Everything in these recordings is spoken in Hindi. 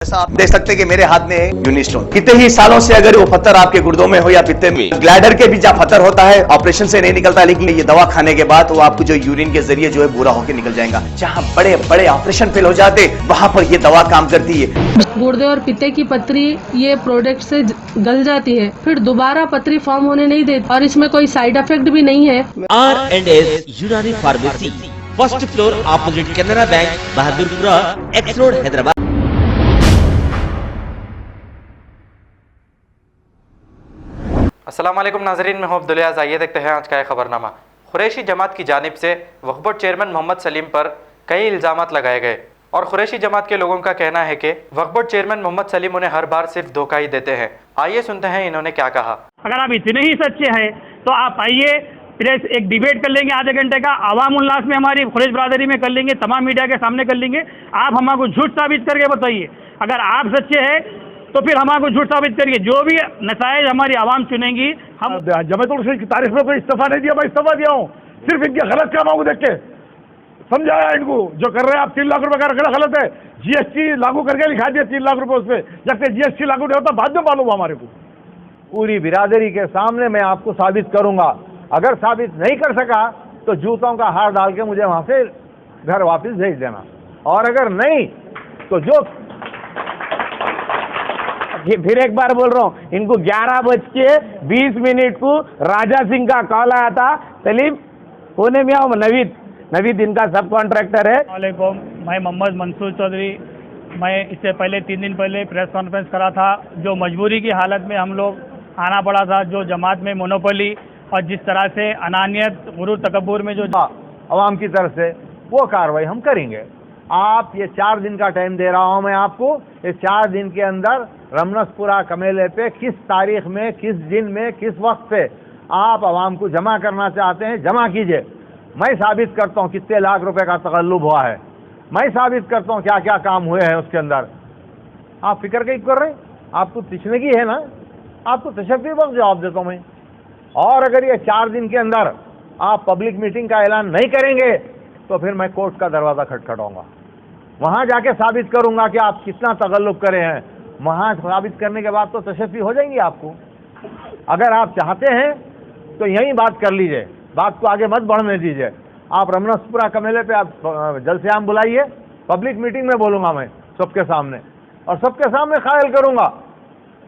जैसा आप देख सकते हैं कि मेरे हाथ में है यूनिस्टोन। कितने ही सालों से अगर वो पत्थर आपके गुर्दों में हो या पित्ते में, ग्लैडर के भी जहाँ पत्थर होता है ऑपरेशन से नहीं निकलता, लेकिन ये दवा खाने के बाद वो आपको जो यूरिन के जरिए जो है बुरा होकर निकल जाएगा। जहाँ बड़े बड़े ऑपरेशन फेल हो जाते वहां पर ये दवा काम करती है। गुर्दे और पित्ते की पथरी ये प्रोडक्ट से गल जाती है, फिर दोबारा पथरी फॉर्म होने नहीं देती और इसमें कोई साइड इफेक्ट भी नहीं है। R&S यूनानी pharmacy, first floor opposite Canara bank, Bahadurpura, x road, Hyderabad. अस्सलाम वालेकुम नाजरीन, मैं हूं अब्दुल अज़ीज़। आइए देखते हैं आज का खबरनामा। कुरैशी जमात की जानिब से वक्फ बोर्ड चेयरमैन मोहम्मद सलीम पर कई इल्ज़ामात लगाए गए और कुरैशी जमात के लोगों का कहना है कि वक्फ बोर्ड चेयरमैन मोहम्मद सलीम उन्हें हर बार सिर्फ धोखा ही देते हैं। आइए सुनते हैं इन्होंने क्या कहा। अगर आप इतने ही सच्चे हैं तो आप आइए, प्रेस एक डिबेट कर लेंगे आधे घंटे का, आवाम उल्लास में हमारी कुरैश बरादरी में कर लेंगे, तमाम मीडिया के सामने कर लेंगे। आप हमको झूठ साबित करके बताइए। अगर आप सच्चे हैं तो फिर हमको झूठ साबित करिए। जो भी नताइज हमारी आवाम चुनेंगी, हम जमात की तारीफ में कोई इस्तीफा नहीं दिया, मैं इस्तीफा दिया हूँ। सिर्फ इनके गलत कामों को देख के समझाया इनको। जो कर रहे हैं आप 3 लाख रुपए का रखना गलत है। जीएसटी लागू करके लिखा दिया 3 लाख रुपए उस पर, जब तक जीएसटी लागू नहीं होता बाद में मालूम हमारे को। पूरी बिरादरी के सामने मैं आपको साबित करूंगा। अगर साबित नहीं कर सका तो जूतों का हार डाल के मुझे वहां से घर वापस भेज देना, और अगर नहीं तो जो फिर एक बार बोल रहा हूँ, इनको 11:20 को राजा सिंह का कॉल आया था। सलीम कोने में आओ। नवीद इनका सब कॉन्ट्रैक्टर है। वालेकुम, मैं मोहम्मद मंसूर चौधरी। मैं इससे पहले 3 दिन पहले प्रेस कॉन्फ्रेंस करा था। जो मजबूरी की हालत में हम लोग आना पड़ा था, जो जमात में मोनोपोली और जिस तरह से अनानियत, गुरूर, तकब्बुर में जो अवाम की तरफ से वो कार्रवाई हम करेंगे। आप ये 4 दिन का टाइम दे रहा हूं मैं आपको। इस 4 दिन के अंदर रमनसपुरा कमेले पे किस तारीख में, किस दिन में, किस वक्त पे आप आवाम को जमा करना चाहते हैं, जमा कीजिए। मैं साबित करता हूँ कितने लाख रुपए का तकल्लुब हुआ है। मैं साबित करता हूँ क्या क्या काम हुए हैं उसके अंदर। आप फिक्र कहीं कर रहे हैं? आपको पूछने की है ना, आपको तशफ़्फ़ी वक्त जवाब देता हूँ मैं। और अगर ये 4 दिन के अंदर आप पब्लिक मीटिंग का ऐलान नहीं करेंगे तो फिर मैं कोर्ट का दरवाज़ा खटखटाऊंगा। वहाँ जाके साबित करूंगा कि आप कितना तगल्लुब करे हैं। वहाँ साबित करने के बाद तो तशफ़्फ़ी हो जाएंगी आपको। अगर आप चाहते हैं तो यही बात कर लीजिए, बात को आगे मत बढ़ने दीजिए। आप रमनसपुरा कमेले पे आप जल्द से आम बुलाइए, पब्लिक मीटिंग में बोलूँगा मैं सबके सामने, और सबके सामने क़ायल करूँगा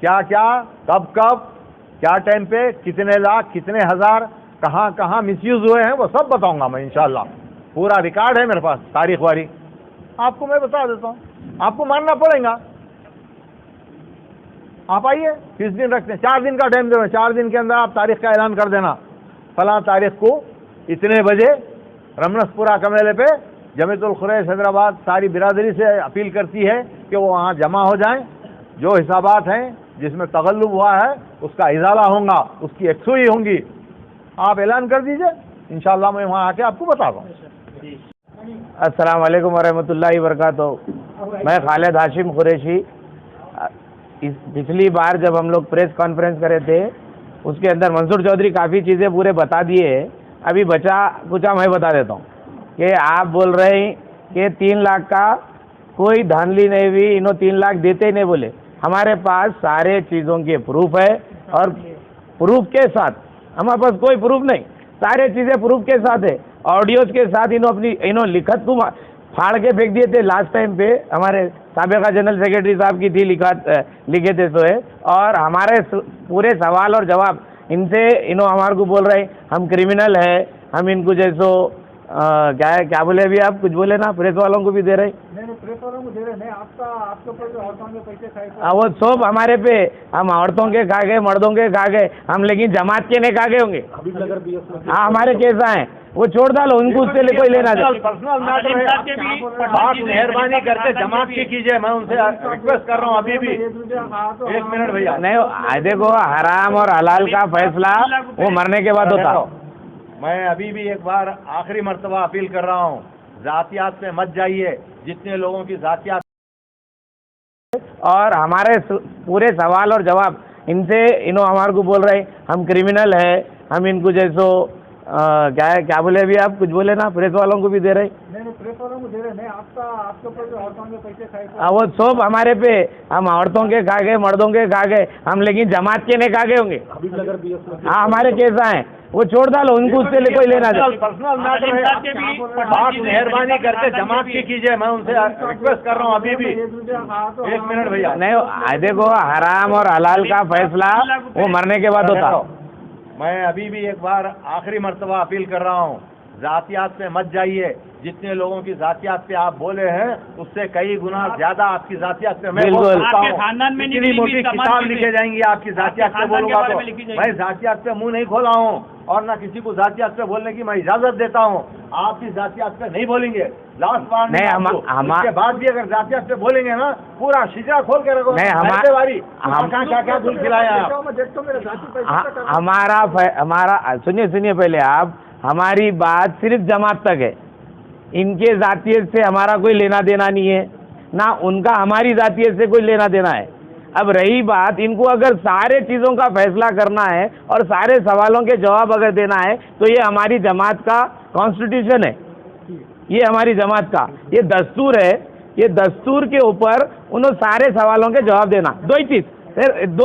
क्या क्या, कब कब, क्या टाइम पे, कितने लाख, कितने हज़ार, कहाँ कहाँ मिसयूज़ हुए हैं, वो सब बताऊँगा मैं इंशाअल्लाह। पूरा रिकॉर्ड है मेरे पास, तारीख वारी आपको मैं बता देता हूँ। आपको मानना पड़ेगा। आप आइए, किस दिन रखते हैं? 4 दिन का टाइम दे रहे हैं। 4 दिन के अंदर आप तारीख का ऐलान कर देना। फला तारीख को इतने बजे रमनसपुरा कमेले पे जमीयतुल कुरैश हैदराबाद सारी बिरादरी से अपील करती है कि वो वहाँ जमा हो जाएं। जो हिसाबात हैं जिसमें तगल्लुब हुआ है उसका इजाला होगा, उसकी एकसुई होंगी। आप ऐलान कर दीजिए, इंशाअल्लाह मैं वहाँ आके आपको बता दूँ। अस्सलाम वालेकुम वरहमतुल्लाहि वबरकातुहू। मैं खालिद हाशिम कुरैशी। इस पिछली बार जब हम लोग प्रेस कॉन्फ्रेंस करे थे उसके अंदर मंसूर चौधरी काफ़ी चीज़ें पूरे बता दिए हैं। अभी बचा कुचा मैं बता देता हूँ कि आप बोल रहे हैं कि 3 लाख का कोई धांधली नहीं हुई, इन्हों 3 लाख देते ही नहीं बोले। हमारे पास सारे चीज़ों के प्रूफ है, और प्रूफ के साथ हमारे पास कोई प्रूफ नहीं, सारे चीज़ें प्रूफ के साथ है, ऑडियोज के साथ। इन्हों लिखत को फाड़ के फेंक दिए थे लास्ट टाइम पे। हमारे साबिका जनरल सेक्रेटरी साहब की थी लिखे थे सो है। और हमारे पूरे सवाल और जवाब इनसे हमारे को बोल रहे हम क्रिमिनल है, हम इनको जैसो क्या है, क्या बोले अभी आप कुछ बोले ना, प्रेस वालों को भी दे रहे। नहीं, प्रेस वालों को दे रहे नहीं, आपके ऊपर जो औरतों के पैसे खाए वो सब हमारे पे, हम औरतों के खा गए, मर्दों के खा गए, हम लेकिन जमात के नहीं खा गए होंगे। हाँ, हमारे केस आए, वो छोड़ डालो, उनको उससे कोई लेना दे। पर्सनल मैटर है, बात मेहरबानी करके जमात की कीजिए। मैं उनसे रिक्वेस्ट कर रहा हूँ अभी भी। 1 मिनट भैया। नहीं, देखो हराम और हलाल का फैसला वो मरने के बाद होता। मैं अभी भी एक बार आखिरी मर्तबा अपील कर रहा हूँ, जातियात पे मत जाइए। जितने लोगों की जातियात और हमारे पूरे सवाल और जवाब इनसे हमारे को बोल रहे हम क्रिमिनल है, हम इनको जैसो क्या है, क्या बोले अभी आप कुछ बोले ना, प्रेस वालों को भी दे रहे। वो सब हमारे पे, हम औरतों के खा गए, मर्दों के खा गए हम, लेकिन जमात के नहीं खा गए होंगे। हाँ, हमारे केस आए, वो छोड़ डालो, उनको उससे कोई लेना दे। पर्सनल मैटर है, बात मेहरबानी करके जमात की कीजिए, मैं उनसे रिक्वेस्ट कर रहा हूँ अभी भी। एक मिनट भैया। नहीं देखो, हराम और हलाल का फैसला वो मरने के बाद होता। मैं अभी भी एक बार आखिरी मर्तबा अपील कर रहा हूँ, जातियात पे मत जाइए। जितने लोगों की जातियात पे आप बोले हैं उससे कई गुना ज्यादा आपकी जातियात पे मैं बोल सकता हूँ। इतनी मोटी किताब लिखे जाएंगी आपकी जातियात पे बोलूंगा तो। मैं जातियात पे मुंह नहीं खोला हूँ और ना किसी को जातियात पे बोलने की मैं इजाजत देता हूँ। आप भी जातियात पे नहीं बोलेंगे, लास्ट वार्निंग नहीं, इसके बाद भी अगर जातियात पे बोलेंगे ना पूरा शिजरा खोल के रखो। क्या क्या दूध खिलाया हमारा सुनिए पहले आप, हमारी बात सिर्फ जमात तक है। इनके जातियत से हमारा कोई लेना देना नहीं है, ना उनका हमारी जातियत से कोई लेना देना है। अब रही बात, इनको अगर सारे चीज़ों का फैसला करना है और सारे सवालों के जवाब अगर देना है तो ये हमारी जमात का कॉन्स्टिट्यूशन है, ये हमारी जमात का ये दस्तूर है। ये दस्तूर के ऊपर उन्होंने सारे सवालों के जवाब देना। दो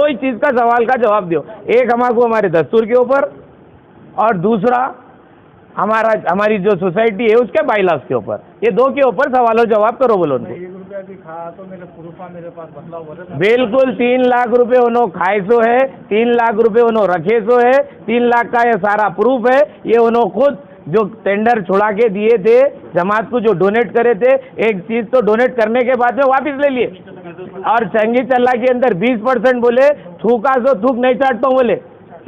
ही चीज़ का सवाल का जवाब दो, एक हमारे दस्तूर के ऊपर और दूसरा हमारी जो सोसाइटी है उसके बाइलॉज के ऊपर। ये दो के ऊपर सवालों जवाब करो बोलो उनको। बिल्कुल 3 लाख रुपए उन्होंने खाए सो है, 3 लाख रुपए उन्होंने रखे सो है, 3 लाख का ये सारा प्रूफ है। ये उन्होंने खुद जो टेंडर छुड़ा के दिए थे जमात को, जो डोनेट करे थे, एक चीज़ तो डोनेट करने के बाद में वापस ले लिए। और चंगी चल्ला के अंदर 20% बोले, थूका सो थूक नहीं चाटता हूँ बोले,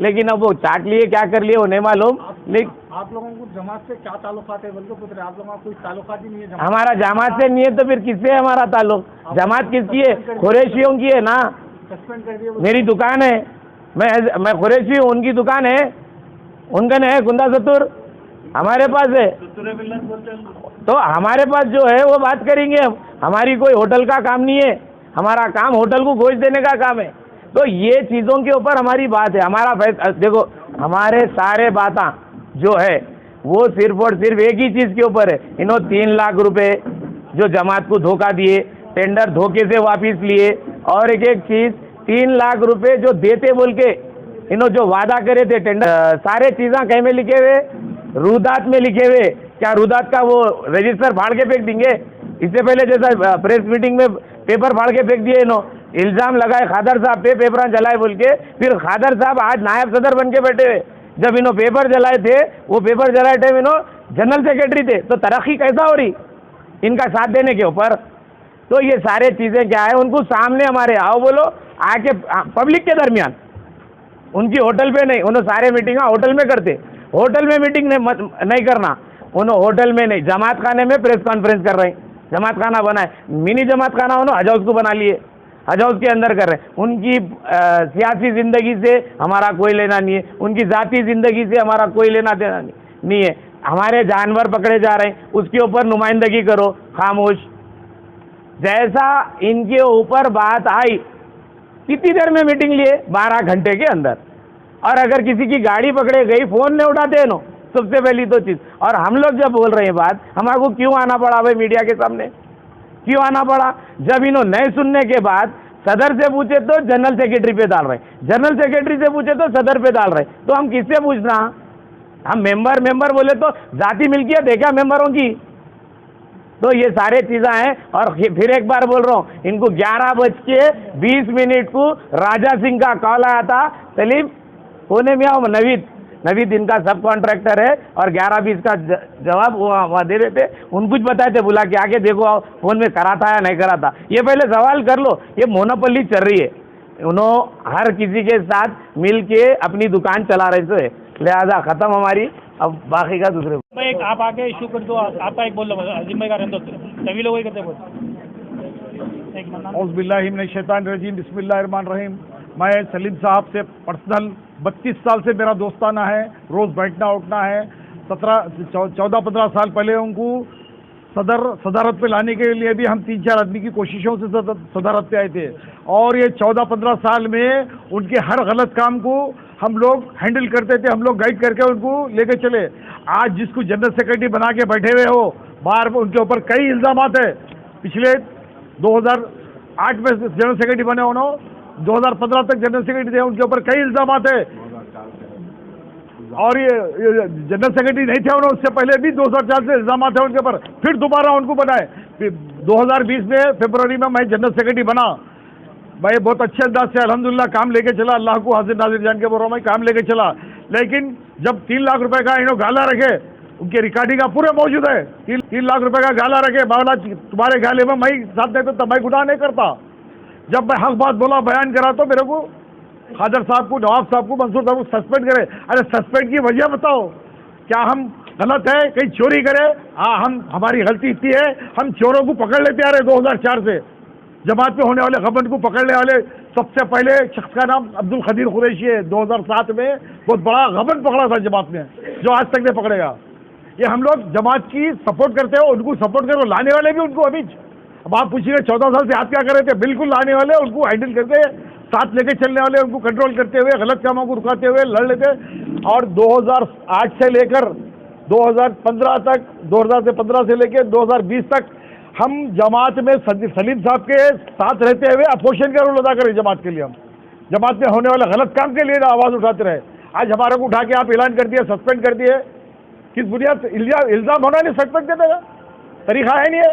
लेकिन अब वो चाट लिए, क्या कर लिए वो नहीं मालूम। लेकिन आप लोगों को जमात से क्या ताल्लुकात है बोल के पूछ रहे, आप लोगों का कोई ताल्लुकात ही नहीं है। हमारा जमात से नहीं है तो फिर किससे है हमारा ताल्लुक? जमात किसकी है? कुरैशियों की है ना। सस्पेंड कर दिए। मेरी दुकान है, मैं कुरैशी हूँ, उनकी दुकान है, उनका नहीं है कुंदा सतुर, हमारे पास है। तो हमारे पास जो है वो बात करेंगे हम। हमारी कोई होटल का काम नहीं है, हमारा काम होटल को गोश्त देने का काम है। तो ये चीज़ों के ऊपर हमारी बात है, हमारा फैसला। देखो हमारे सारे बातें जो है वो सिर्फ और सिर्फ एक ही चीज़ के ऊपर है। इन्होंने 3 लाख रुपए जो जमात को धोखा दिए, टेंडर धोखे से वापस लिए, और एक चीज़ 3 लाख रुपए जो देते बोल के इन्होंने जो वादा करे थे टेंडर, सारे चीज़ें कहीं में लिखे हुए? रुदात में लिखे हुए। क्या रुदात का वो रजिस्टर फाड़ के फेंक देंगे? इससे पहले जैसा प्रेस मीटिंग में पेपर फाड़ के फेंक दिए इन्होंने, इल्ज़ाम लगाए खादर साहब पे पेपर जलाए बोल के। फिर खादर साहब आज नायब सदर बन के बैठे हुए। जब इन्होंने पेपर जलाए थे, वो पेपर जलाए टाइम इन्होंने जनरल सेक्रेटरी थे। तो तरक्की कैसा हो रही इनका साथ देने के ऊपर? तो ये सारे चीज़ें क्या है, उनको सामने हमारे आओ बोलो, आके पब्लिक के दरमियान, उनकी होटल पे नहीं। उन्होंने सारे मीटिंग होटल में करते, होटल में मीटिंग नहीं करना, उन्होंने होटल में नहीं, जमात खाने में प्रेस कॉन्फ्रेंस कर रहे हैं। जमात खाना बनाए, मिनी जमात खाना उन्होंने हज हाउस को बना लिए, हज हाउस के अंदर कर रहे हैं। उनकी सियासी ज़िंदगी से हमारा कोई लेना नहीं है, उनकी ज़ाती ज़िंदगी से हमारा कोई लेना देना नहीं है। हमारे जानवर पकड़े जा रहे हैं, उसके ऊपर नुमाइंदगी करो, खामोश। जैसा इनके ऊपर बात आई, कितनी देर में मीटिंग लिए? 12 घंटे के अंदर। और अगर किसी की गाड़ी पकड़े गई, फ़ोन नहीं उठाते नो, सबसे पहली तो चीज़। और हम लोग जब बोल रहे हैं बात, हमारे क्यों आना पड़ा भाई मीडिया के सामने? क्यों आना पड़ा? जब इन्होंने नहीं सुनने के बाद सदर से पूछे तो जनरल सेक्रेटरी पे डाल रहे, जनरल सेक्रेटरी से पूछे तो सदर पे डाल रहे। तो हम किससे पूछना? हम मेंबर बोले तो जाति मिल्कियत है क्या मेंबरों की? तो ये सारे चीज़ें हैं। और फिर एक बार बोल रहा हूँ, इनको 11:20 को राजा सिंह का कॉल आया था, सलीम पुणे में आओ। नवीद इनका सब कॉन्ट्रैक्टर है, और 11:20 का जवाब वो वहाँ दे रहे थे। उनको कुछ बताए थे, बुला के आके देखो आओ फोन में करा था या नहीं करा था। ये पहले सवाल कर लो, ये मोनोपोली चल रही है, उन्होंने हर किसी के साथ मिल के अपनी दुकान चला रहे थे, लिहाजा ख़त्म हमारी। अब बाकी का दूसरे एक आप आके इशू कर दो, आपका एक बोल लो, अजीम भाई का रहने दो, सभी लोग करते बोल। औज़ुबिल्लाहिमिनश्शैतानिर्रजीम, बिस्मिल्लाहिर्रहमानिर्रहीम। मैं सलीम साहब से पर्सनल 32 साल से मेरा दोस्ताना है, रोज़ बैठना उठना है। 14-15 साल पहले उनको सदारत पे लाने के लिए भी हम 3-4 आदमी की कोशिशों से सदारत पे आए थे, और ये 14-15 साल में उनके हर गलत काम को हम लोग हैंडल करते थे, हम लोग गाइड करके उनको लेके चले। आज जिसको जनरल सेक्रेटरी बना के बैठे हुए हो, बाहर उनके ऊपर कई इल्ज़ामात है। पिछले 2008 में जनरल सेक्रेटरी बने उन्होंने, 2015 तक जनरल सेक्रेटरी थे, उनके ऊपर कई इल्ज़ामात है। और ये जनरल सेक्रेटरी नहीं थे उन्होंने, उससे पहले भी 2004 से इल्ज़ामात है उनके ऊपर, फिर दोबारा उनको बनाए। 2020 में फरवरी में मैं जनरल सेक्रेटरी बना, भाई बहुत अच्छे अंदाज से अल्हम्दुलिल्लाह काम लेके चला, अल्लाह को हाजिर नाजिर जान के बोल रहा हूँ, मैं काम लेके चला। लेकिन जब 3 लाख रुपए का इन्होंने गाला रखे, उनके रिकॉर्डिंग का पूरे मौजूद है, 3 लाख रुपए का गाला रखे, मौला तुम्हारे गाले में मैं साथ नहीं तो मैं गुनाह नहीं करता। जब मैं हक बात बोला, बयान करा, तो मेरे को खादर साहब को, नवाब साहब को, मंसूर साहब को सस्पेंड करे। अरे सस्पेंड की वजह बताओ, क्या हम गलत है, कहीं चोरी करे? हाँ, हमारी गलती इतनी है, हम चोरों को पकड़ लेते आ रहे 2004 से। जमात में होने वाले गबन को पकड़ने वाले सबसे पहले शख्स का नाम अब्दुल खदीर कुरैशी है। 2007 में बहुत बड़ा गबन पकड़ा था जमात में, जो आज तक नहीं पकड़ेगा। ये हम लोग जमात की सपोर्ट करते हो, उनको सपोर्ट करो, लाने वाले भी उनको अभी। अब आप पूछिए 14 साल से आप क्या कर रहे थे? बिल्कुल लाने वाले, उनको हैंडल करके साथ लेके चलने वाले, उनको कंट्रोल करते हुए, गलत कामों को रुकाते हुए लड़ लेते। और 2008 से लेकर 2015 तक, 2015 से लेकर 2020 तक हम जमात में सलीम साहब के साथ रहते हुए अपोजिशन का रोल अदा करें। जमात के लिए हम जमात में होने वाले गलत काम के लिए आवाज़ उठाते रहे। आज हमारे को उठा के आप ऐलान कर दिए, सस्पेंड कर दिए, किस बुनियाद से? इल्ज़ाम होना नहीं, सस्पेंड कर देगा, तरीका है नहीं है।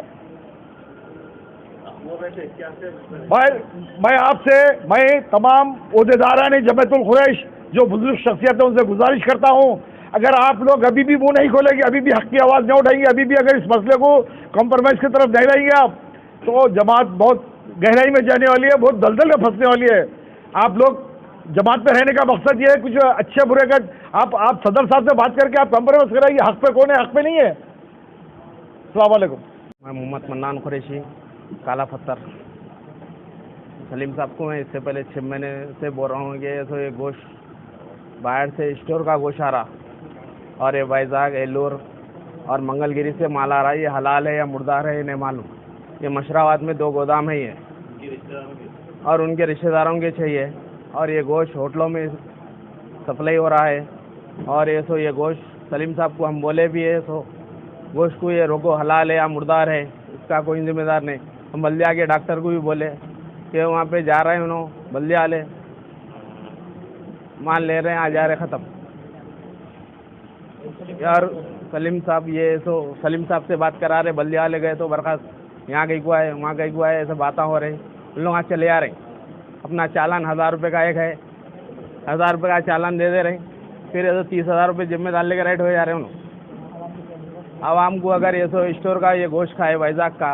मैं आपसे, मैं तमाम ओहदेदारान जमातुल खुरैश जो बुजुर्ग शख्सियत है उनसे गुजारिश करता हूँ, अगर आप लोग अभी भी मुंह नहीं खोलेंगे, अभी भी हक की आवाज़ नहीं उठाएंगे, अभी भी अगर इस मसले को कॉम्प्रोमाइज़ की तरफ नहीं रहेंगे आप, तो जमात बहुत गहराई में जाने वाली है, बहुत दलदल में फंसने वाली है। आप लोग जमात में रहने का मकसद ये है कुछ अच्छे बुरे का, आप सदर साहब से बात करके आप कॉम्प्रोमाइज़ कराइए, हक पे कौन है, हक पे नहीं है। अस्सलाम वालेकुम। मैं मोहम्मद मन्नान कुरैशी, काला पत्थर। सलीम साहब को मैं इससे पहले 6 महीने से बोल रहा हूँ कि तो ये गोश्त बाहर से स्टोर का गोश्त आ रहा, और ये वाइजाग, एल्लोर और मंगलगिरी से माल आ रहा है, ये हलाल है या मुर्दार है ये नहीं मालूम। ये मशराबाद में 2 गोदाम है ये, और उनके रिश्तेदारों के चाहिए, और ये गोश्त होटलों में सप्लाई हो रहा है। और ये ये गोश्त सलीम साहब को हम बोले भी है, गोश्त को ये रोको, हलाल है या मुर्दार है, इसका कोई जिम्मेदार नहीं। हम बल्दिया के डॉक्टर को भी बोले कि वहाँ पे जा रहे हैं, उन्होंने बल्दिया वाले माल ले रहे हैं, आ जा रहे, ख़त्म। यार सलीम साहब ये सलीम साहब से बात करा रहे, बल्दिया वाले गए तो बर्खास्त, यहाँ कहीं को आए, वहाँ कहीं को आए, ऐसे बातें हो रही। उन लोग आज चले आ रहे, अपना चालान 1000 रुपये का एक है, 1000 रुपये का चालान दे रहे, फिर ऐसे 30,000 रुपये जिम्मे डालने के राइट हो जा रहे हैं उन्होंने। आवाम को अगर ये स्टोर का ये गोश्त खाए वाइजाग का,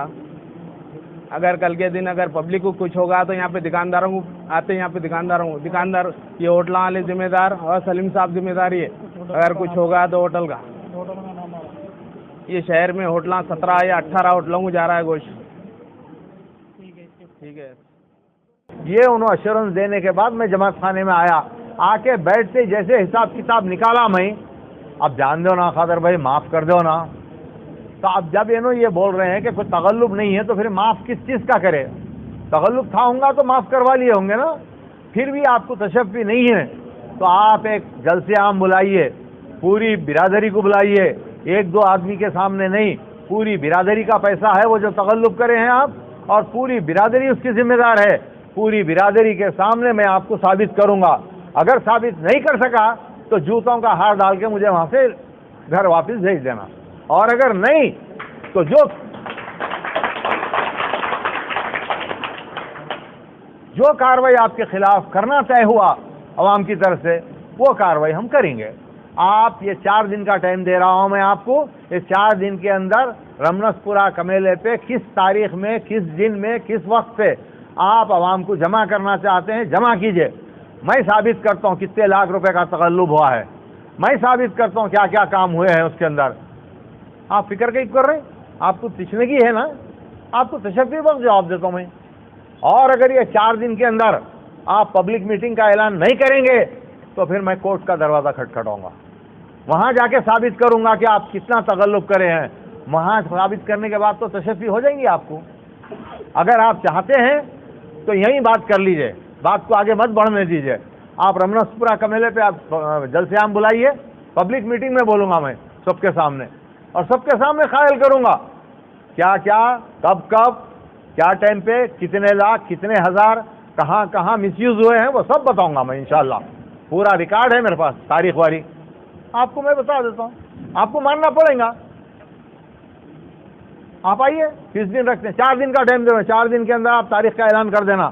अगर कल के दिन अगर पब्लिक को कुछ होगा तो यहाँ पे दुकानदारों को आते हैं, यहाँ पे दुकानदार ये होटल वाले जिम्मेदार और सलीम साहब जिम्मेदारी है। अगर कुछ होगा तो होटल का, ये शहर में होटल 17 या 18 होटलों को जा रहा है गोश्त। ठीक है। ये उन्होंने अश्योरेंस देने के बाद मैं जमात खाने में आया, आके बैठते जैसे हिसाब किताब निकाला मैं, अब जान दो ना खादर भाई, माफ़ कर दो ना। तो अब जब ये बोल रहे हैं कि कोई तगल्लुब नहीं है, तो फिर माफ़ किस चीज़ का करे? तगल्लुब था होगा तो माफ़ करवा लिए होंगे ना। फिर भी आपको तशफ़्फ़ी नहीं है तो आप एक जलसे आम बुलाइए, पूरी बिरादरी को बुलाइए, 1-2 आदमी के सामने नहीं, पूरी बिरादरी का पैसा है वो जो तगल्लुब करे हैं आप, और पूरी बिरादरी उसकी जिम्मेदार है। पूरी बिरादरी के सामने मैं आपको साबित करूँगा। अगर साबित नहीं कर सका तो जूतों का हार डाल के मुझे वहाँ से घर वापस भेज देना, और अगर नहीं तो जो कार्रवाई आपके खिलाफ करना तय हुआ अवाम की तरफ से, वो कार्रवाई हम करेंगे। आप ये 4 दिन का टाइम दे रहा हूं मैं आपको, इस 4 दिन के अंदर रमनसपुरा कमेले पे किस तारीख में, किस दिन में, किस वक्त पे आप अवाम को जमा करना चाहते हैं, जमा कीजिए। मैं साबित करता हूँ कितने लाख रुपए का तगल्लुब हुआ है, मैं साबित करता हूँ क्या क्या काम हुए हैं उसके अंदर। आप फिक्र कहीं कर रहे हैं, आपको पूछने की है ना, आपको तशफ़्फ़ी वक्त जवाब देता हूँ मैं। और अगर ये 4 दिन के अंदर आप पब्लिक मीटिंग का ऐलान नहीं करेंगे तो फिर मैं कोर्ट का दरवाज़ा खटखटाऊंगा, वहाँ जाके साबित करूँगा कि आप कितना तगल्लुब करे हैं। वहाँ साबित करने के बाद तो तशफ़्फ़ी हो जाएंगी आपको। अगर आप चाहते हैं तो यहीं बात कर लीजिए, बात को आगे मत बढ़ने दीजिए। आप रमनसपुरा कमेले पे आप जलसे आम बुलाइए, पब्लिक मीटिंग में बोलूँगा मैं सबके सामने, और सबके सामने कायल करूंगा क्या क्या, कब कब, क्या टाइम पे, कितने लाख, कितने हजार, कहाँ कहाँ मिसयूज हुए हैं, वो सब बताऊंगा मैं इंशाल्लाह। पूरा रिकॉर्ड है मेरे पास, तारीख वारी आपको मैं बता देता हूँ, आपको मानना पड़ेगा। आप आइए, किस दिन रखते हैं, 4 दिन का टाइम दे, 4 दिन के अंदर आप तारीख का ऐलान कर देना,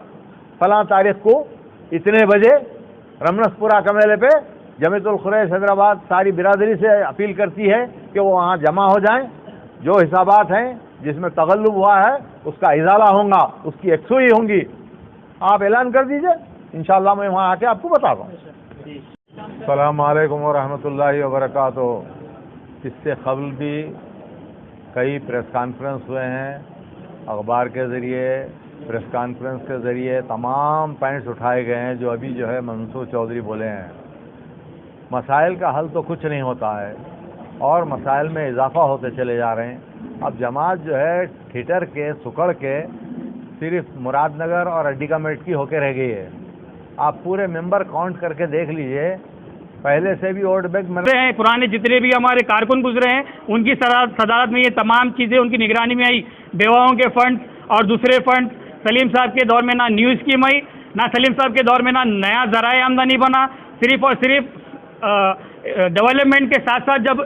फला तारीख को इतने बजे रमनसपुरा कमेले पे जमीयतुल खुरैश हैदराबाद सारी बिरादरी से अपील करती है कि वो वहाँ जमा हो जाएं, जो हिसाबात हैं जिसमें तगल्लुब हुआ है उसका इजाला होगा, उसकी एकसुई होंगी, आप ऐलान कर दीजिए, इंशाअल्लाह मैं वहाँ आके आपको बता दूँ। अस्सलाम वालेकुम व रहमतुल्लाहि व बरकातुहू। इससे कबल भी कई प्रेस कॉन्फ्रेंस हुए हैं, अखबार के ज़रिए, प्रेस कॉन्फ्रेंस के ज़रिए तमाम पॉइंट्स उठाए गए हैं जो अभी जो है मंसूर चौधरी बोले हैं। मसाइल का हल तो कुछ नहीं होता है और मसाइल में इजाफा होते चले जा रहे हैं। अब जमात जो है ठिठर के, सुकड़ के सिर्फ मुरादनगर और अड्डिका मेट की होकर रह गई है। आप पूरे मेंबर काउंट करके देख लीजिए, पहले से भी वोट बैंक में हैं, पुराने जितने भी हमारे कारकुन गुजरे हैं उनकी सदारत में ये तमाम चीज़ें उनकी निगरानी में आई। बेवाओं के फंड और दूसरे फंड सलीम साहब के दौर में ना न्यू स्कीम आई, ना सलीम साहब के दौर में ना नया ज़राए आमदनी बना। सिर्फ और सिर्फ डेवलपमेंट के साथ साथ जब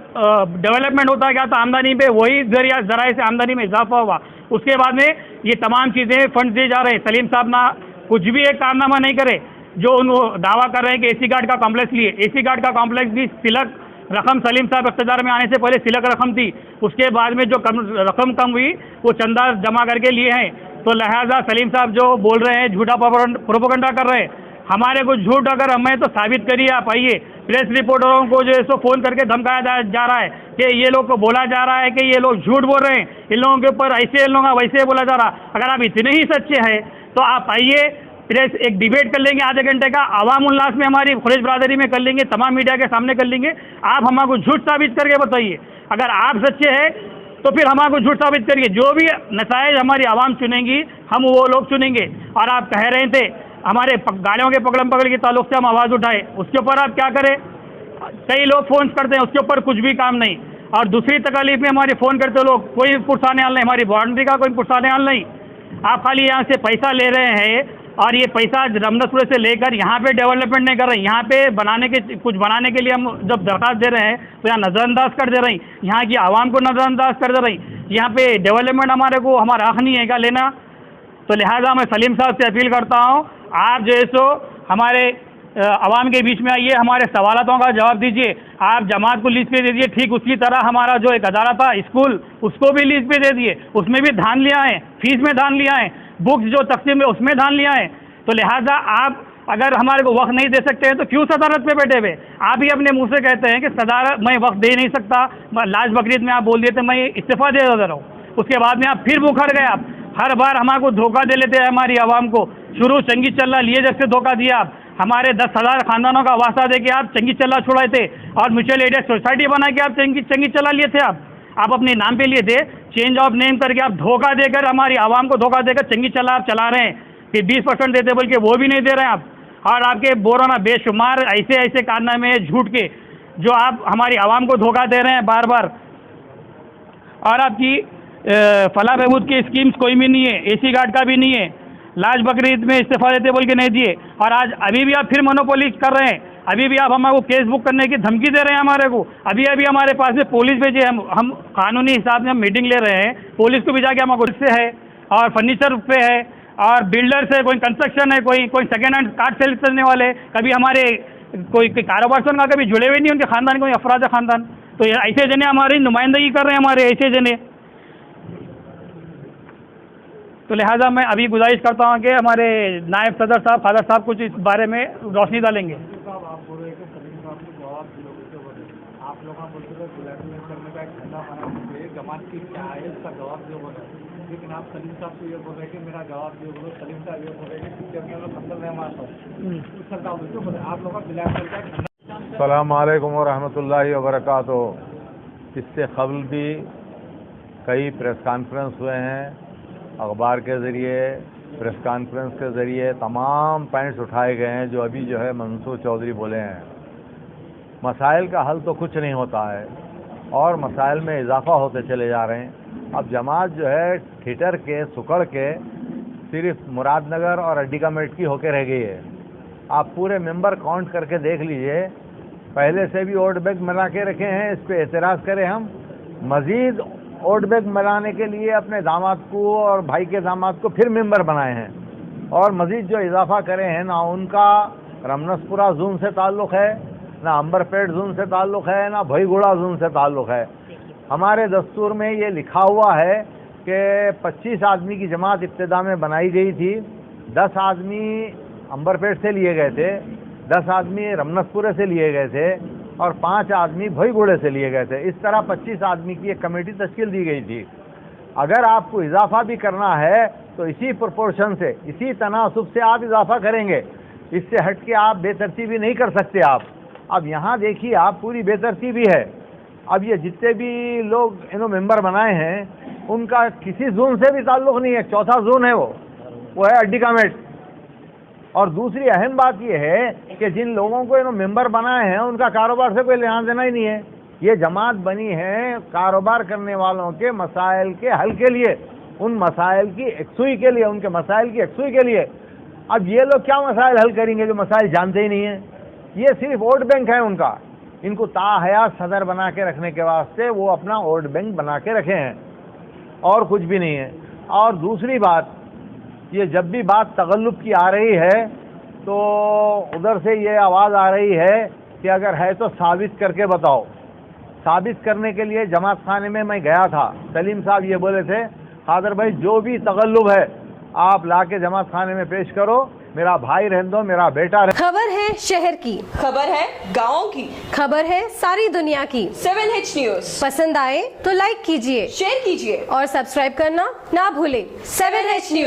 डेवलपमेंट होता गया तो आमदनी पे वही ज़राए से आमदनी में इजाफा हुआ। उसके बाद में ये तमाम चीज़ें फंड दिए जा रहे हैं। सलीम साहब ना कुछ भी एक कारनामा नहीं करे, जो उन दावा कर रहे हैं कि एसी गार्ड का कॉम्प्लेक्स लिए, एसी गार्ड का कॉम्प्लेक्स भी सिलक रकम सलीम साहब इक़्तिदार में आने से पहले सिलक रकम थी, उसके बाद में जो रकम कम हुई वो चंदा जमा करके लिए हैं। तो लिहाजा सलीम साहब जो बोल रहे हैं झूठा प्रोपेगेंडा कर रहे हैं। हमारे को झूठ अगर हमें तो साबित करिए, आप आइए। प्रेस रिपोर्टरों को जो है सो फ़ोन करके धमकाया जा रहा है कि ये लोग को बोला जा रहा है कि ये लोग झूठ बोल रहे हैं, इन लोगों के ऊपर ऐसे, इन लोगों का वैसे बोला जा रहा। अगर आप इतने ही सच्चे हैं तो आप आइए, प्रेस एक डिबेट कर लेंगे आधे घंटे का, अवाम उल्लास में हमारी खुरैश बरादरी में कर लेंगे, तमाम मीडिया के सामने कर लेंगे। आप हमको झूठ साबित करके बताइए। अगर आप सच्चे हैं तो फिर हमको झूठ साबित करिए। जो भी नताइज हमारी आवाम चुनेंगी हम वो लोग चुनेंगे। और आप कह रहे थे हमारे गाड़ियों के पकड़म पकड़ के ताल्लुक से हम आवाज़ उठाए, उसके ऊपर आप क्या करें? कई लोग फ़ोन करते हैं, उसके ऊपर कुछ भी काम नहीं। और दूसरी तकलीफ में हमारे फ़ोन करते लोग, कोई पुरसाने हाल नहीं, हमारी बाउंड्री का कोई पुरसाने हाल नहीं। आप खाली यहाँ से पैसा ले रहे हैं और ये पैसा रमनसपुर से लेकर यहाँ पे डेवलपमेंट नहीं कर रहे हैं। यहाँ पे कुछ बनाने के लिए हम जब दरख्वास्त दे रहे हैं तो यहाँ नज़रअंदाज कर दे रहे हैं, यहाँ की आवाम को नज़रअंदाज कर दे रही। यहाँ पे डेवलपमेंट हमारा हक़ नहीं है क्या लेना? तो लिहाजा मैं सलीम साहब से अपील करता हूँ, आप जो है सो हमारे आवाम के बीच में आइए, हमारे सवालों का जवाब दीजिए। आप जमात को लीज पे दे दीजिए, ठीक उसी तरह हमारा जो एक अदारा था स्कूल, उसको भी लीज पे दे दिए, उसमें भी धान लिया है, फीस में धान लिया है, बुक्स जो तकसीम है उसमें धान लिया है। तो लिहाजा आप अगर हमारे को वक्त नहीं दे सकते हैं तो क्यों सदारत पे बैठे हुए? आप ही अपने मुंह से कहते हैं कि सदारत मैं वक्त दे नहीं सकता। लास्ट बकरीद में आप बोल दिए थे मैं इस्तीफ़ा दे दे रहा हूँ, उसके बाद में आप फिर मुखर गए। आप हर बार हमको धोखा दे लेते हैं हमारी आवाम को। शुरू चंगी चल्ला लिए जब से धोखा दिया आप, हमारे 10,000 खानदानों का वास्ता दे के आप चंगी चल्ला छुड़ाए थे और म्यूचुअल एड सोसाइटी बना के आप चंगी चल्ला लिए थे। आप अपने नाम पे लिए थे, चेंज ऑफ नेम करके आप धोखा देकर हमारी आवाम को धोखा देकर चंगी चल्ला आप चला रहे हैं। फिर 20% देते बल्कि वो भी नहीं दे रहे हैं आप। और आपके बोराना बेशुमार ऐसे ऐसे कारनामे हैं झूठ के जो आप हमारी आवाम को धोखा दे रहे हैं बार बार। और आपकी फलाह बहबूद की स्कीम्स कोई भी नहीं है, एसी गार्ड का भी नहीं है, लास्ट बकरीद में इस्तीफा देते बोल के नहीं दिए, और आज अभी भी आप फिर मोनोपोली कर रहे हैं। अभी भी आप हमारे को केस बुक करने की धमकी दे रहे हैं हमारे को। अभी हमारे पास में पुलिस भेजे, हम कानूनी हिसाब से हम मीटिंग ले रहे हैं, पुलिस को भी जाके हमारे से है और फर्नीचर पे है और बिल्डर से, कोई कंस्ट्रक्शन है, कोई सेकेंड हैंड कार सेल करने वाले, कभी हमारे कोई कारोबार से उनका कभी जुड़े हुए नहीं, उनके खानदान कोई अफराद खानदान। तो ऐसे जने हमारी नुमाइंदगी कर रहे हैं, हमारे ऐसे जने। तो लिहाजा मैं अभी गुजारिश करता हूँ कि हमारे नायब सदर साहब, फादर साहब कुछ इस बारे में रोशनी डालेंगे। लेकिन आप सलीम साहब को ये बोल रहे कि मेरा जवाब दिए, बोलो सलीम साहब ये बोल रहे कि क्योंकि हम लोग अंदर नहीं मारता। आप लोग का अस्सलाम वालेकुम व रहमतुल्लाहि व बरकातुहू। इससे कबल भी कई प्रेस कॉन्फ्रेंस हुए हैं, अखबार के ज़रिए, प्रेस कॉन्फ्रेंस के ज़रिए तमाम पॉइंट्स उठाए गए हैं जो अभी जो है मंसूर चौधरी बोले हैं। मसाइल का हल तो कुछ नहीं होता है और मसाइल में इजाफा होते चले जा रहे हैं। अब जमात जो है ठिठर के सुकड़ के सिर्फ मुरादनगर और अड्डिका मेट की होके रह गई है। आप पूरे मेंबर काउंट करके देख लीजिए, पहले से भी वोट बैंक बना के रखे हैं, इस पे एतराज़ करें हम, मज़ीद वोट बैंक बनाने के लिए अपने दामाद को और भाई के दामाद को फिर मेंबर बनाए हैं, और मज़ीद जो इजाफा करे हैं ना उनका रमनसपुरा जोन से ताल्लुक़ है, ना अंबरपेट जोन से ताल्लुक़ है, ना भईगुड़ा जोन से ताल्लुक़ है। हमारे दस्तूर में ये लिखा हुआ है कि 25 आदमी की जमात इब्तिदा में बनाई गई थी, 10 आदमी अंबरपेट से लिए गए थे, 10 आदमी रमनसपुरे से लिए गए थे और 5 आदमी भईगुड़े से लिए गए थे। इस तरह 25 आदमी की एक कमेटी तश्कील दी गई थी। अगर आपको इजाफा भी करना है तो इसी प्रोपोर्शन से, इसी तनासुब से आप इजाफा करेंगे, इससे हट के आप बेतरतीबी नहीं कर सकते आप। अब यहाँ देखिए आप पूरी बेतरतीबी है। अब ये जितने भी लोग इन्होंने मेंबर बनाए हैं उनका किसी जोन से भी ताल्लुक़ नहीं है, चौथा जोन है वो है अड्डिका मेट। और दूसरी अहम बात यह है कि जिन लोगों को इन्होंने मेंबर बनाए हैं उनका कारोबार से कोई लेना देना ही नहीं है। ये जमात बनी है कारोबार करने वालों के मसाइल के हल के लिए, उन मसाइल की यकसुई के लिए, उनके मसाइल की यकसुई के लिए। अब ये लोग क्या मसाइल हल करेंगे जो मसाइल जानते ही नहीं हैं? ये सिर्फ वोट बैंक है उनका, इनको ताहयात सदर बना के रखने के वास्ते वो अपना वोट बैंक बना के रखे हैं और कुछ भी नहीं है। और दूसरी बात, ये जब भी बात तगल्लुब की आ रही है तो उधर से ये आवाज़ आ रही है कि अगर है तो साबित करके बताओ। साबित करने के लिए जमात खाने में मैं गया था, सलीम साहब ये बोले थे खादर भाई जो भी तगल्लुब है आप ला के जमात खाने में पेश करो, मेरा भाई रहने दो, मेरा बेटा रहे। खबर है शहर की, खबर है गाँव की, खबर है सारी दुनिया की। 7H न्यूज़ पसंद आए तो लाइक कीजिए, शेयर कीजिए और सब्सक्राइब करना ना भूले। 7H news.